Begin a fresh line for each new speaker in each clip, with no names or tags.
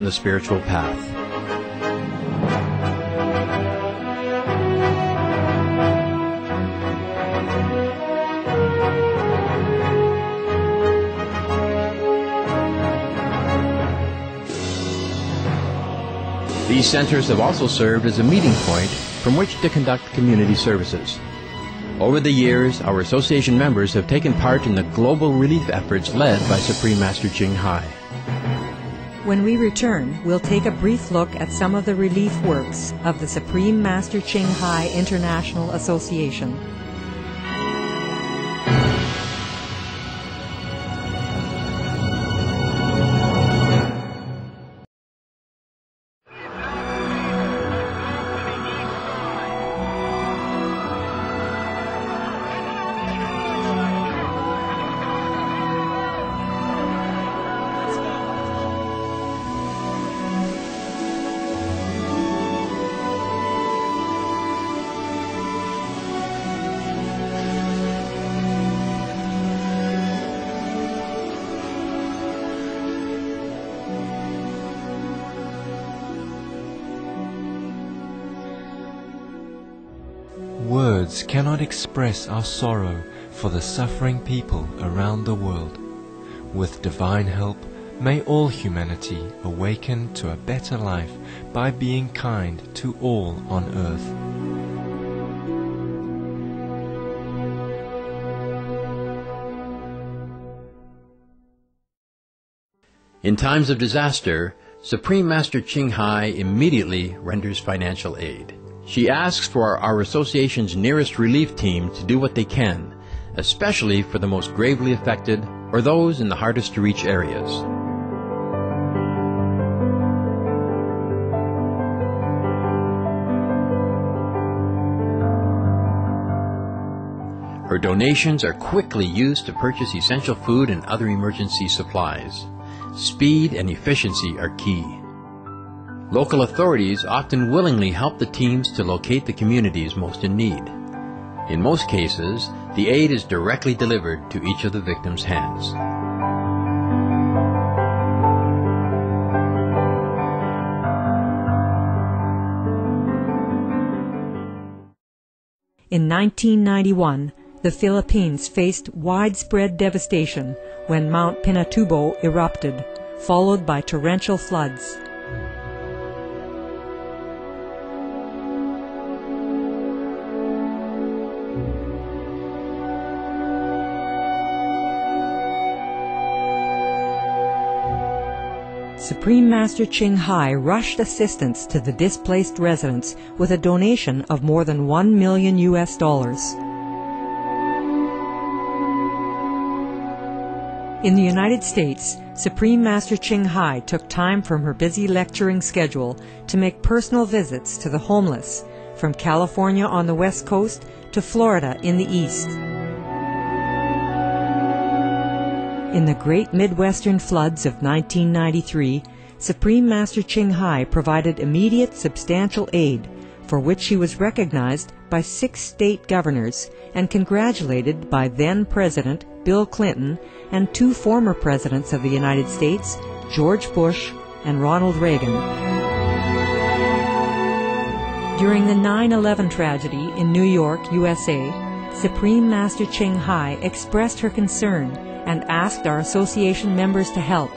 the spiritual path. These centers have also served as a meeting point from which to conduct community services. Over the years, our association members have taken part in the global relief efforts led by Supreme Master Ching Hai.
When we return, we'll take a brief look at some of the relief works of the Supreme Master Ching Hai International Association.
Words cannot express our sorrow for the suffering people around the world. With divine help, may all humanity awaken to a better life by being kind to all on earth.
In times of disaster, Supreme Master Ching Hai immediately renders financial aid. She asks for our association's nearest relief team to do what they can, especially for the most gravely affected or those in the hardest to reach areas. Her donations are quickly used to purchase essential food and other emergency supplies. Speed and efficiency are key. Local authorities often willingly help the teams to locate the communities most in need. In most cases, the aid is directly delivered to each of the victims' hands.
In 1991, the Philippines faced widespread devastation when Mount Pinatubo erupted, followed by torrential floods. Supreme Master Ching Hai rushed assistance to the displaced residents with a donation of more than $1 million. In the United States, Supreme Master Ching Hai took time from her busy lecturing schedule to make personal visits to the homeless, from California on the West Coast to Florida in the East. In the great Midwestern floods of 1993, Supreme Master Ching Hai provided immediate substantial aid, for which she was recognized by 6 state governors and congratulated by then-President Bill Clinton and 2 former presidents of the United States, George Bush and Ronald Reagan. During the 9/11 tragedy in New York, USA, Supreme Master Ching Hai expressed her concern and asked our association members to help.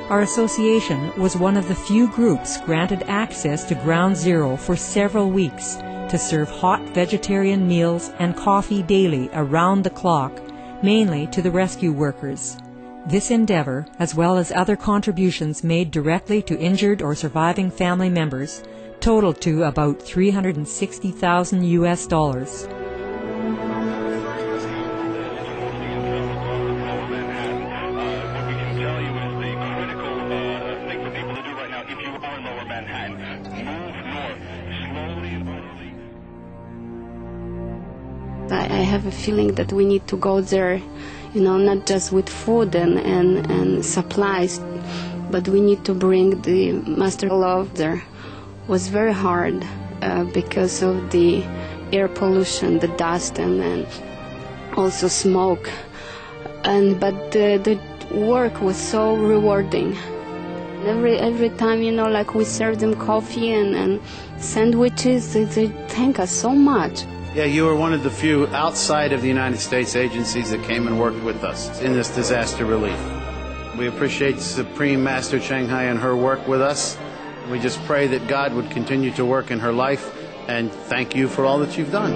Our association was one of the few groups granted access to Ground Zero for several weeks to serve hot vegetarian meals and coffee daily around the clock, mainly to the rescue workers. This endeavor, as well as other contributions made directly to injured or surviving family members, totaled to about $360,000.
I have a feeling that we need to go there, not just with food and supplies, but we need to bring the Master Love there. It was very hard because of the air pollution, the dust, and also smoke. But the work was so rewarding. Every time, like we serve them coffee and sandwiches, they thank us so much.
Yeah, you were one of the few outside of the United States agencies that came and worked with us in this disaster relief. We appreciate Supreme Master Ching Hai and her work with us. We just pray that God would continue to work in her life, and thank you for all that you've done.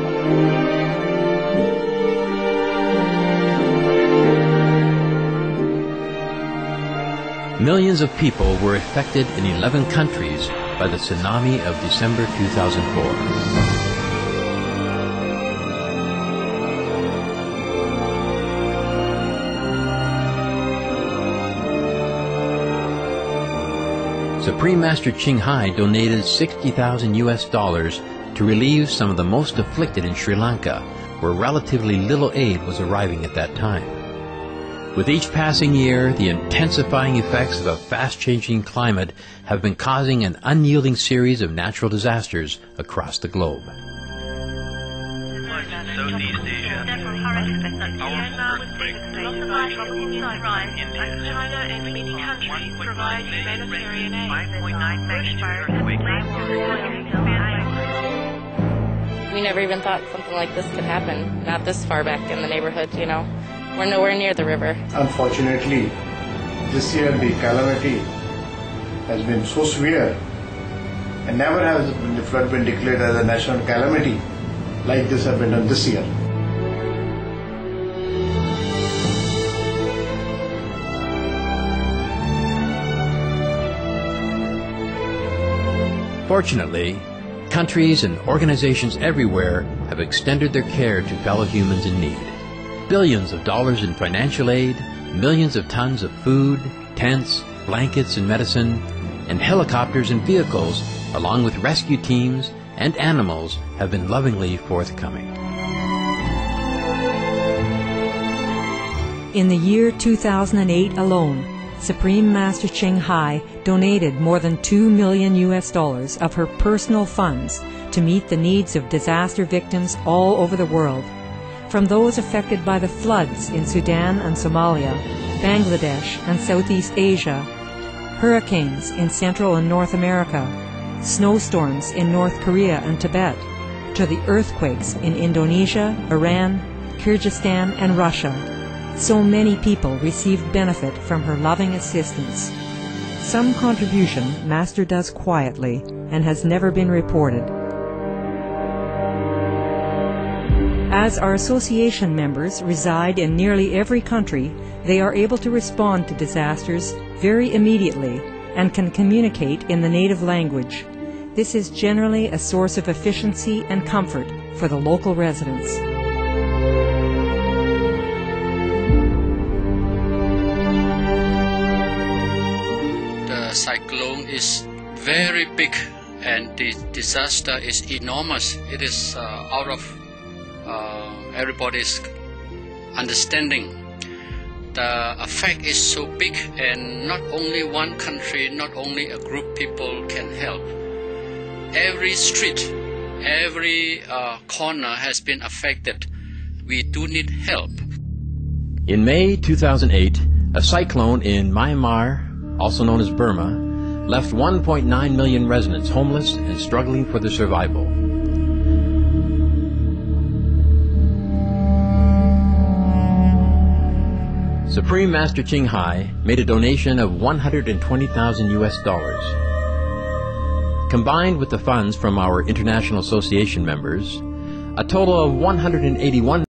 Millions of people were affected in 11 countries by the tsunami of December 2004. Supreme Master Ching Hai donated $60,000 to relieve some of the most afflicted in Sri Lanka, where relatively little aid was arriving at that time. With each passing year, the intensifying effects of a fast-changing climate have been causing an unyielding series of natural disasters across the globe.
Southeast Asia. Powerful earthquake. China and many countries provide humanitarian aid. 5.9 magnitude earthquake.
We never even thought something like this could happen. Not this far back in the neighborhood, We're nowhere near the river.
Unfortunately, this year the calamity has been so severe, and never has the flood been declared as a national calamity like this has been done this year.
Fortunately, countries and organizations everywhere have extended their care to fellow humans in need. Billions of dollars in financial aid, millions of tons of food, tents, blankets and medicine, and helicopters and vehicles, along with rescue teams and animals, have been lovingly forthcoming.
In the year 2008 alone, Supreme Master Ching Hai donated more than $2 million of her personal funds to meet the needs of disaster victims all over the world, from those affected by the floods in Sudan and Somalia, Bangladesh and Southeast Asia, hurricanes in Central and North America, snowstorms in North Korea and Tibet, to the earthquakes in Indonesia, Iran, Kyrgyzstan and Russia. So many people received benefit from her loving assistance. Some contribution Master does quietly and has never been reported. As our association members reside in nearly every country, they are able to respond to disasters very immediately and can communicate in the native language. This is generally a source of efficiency and comfort for the local residents.
The cyclone is very big and the disaster is enormous. It is out of everybody's understanding. The effect is so big, and not only one country, not only a group of people can help. Every street, every corner has been affected. We do need help.
In May 2008, a cyclone in Myanmar, also known as Burma, left 1.9 million residents homeless and struggling for their survival. Supreme Master Ching Hai made a donation of $120,000. Combined with the funds from our International Association members, a total of $181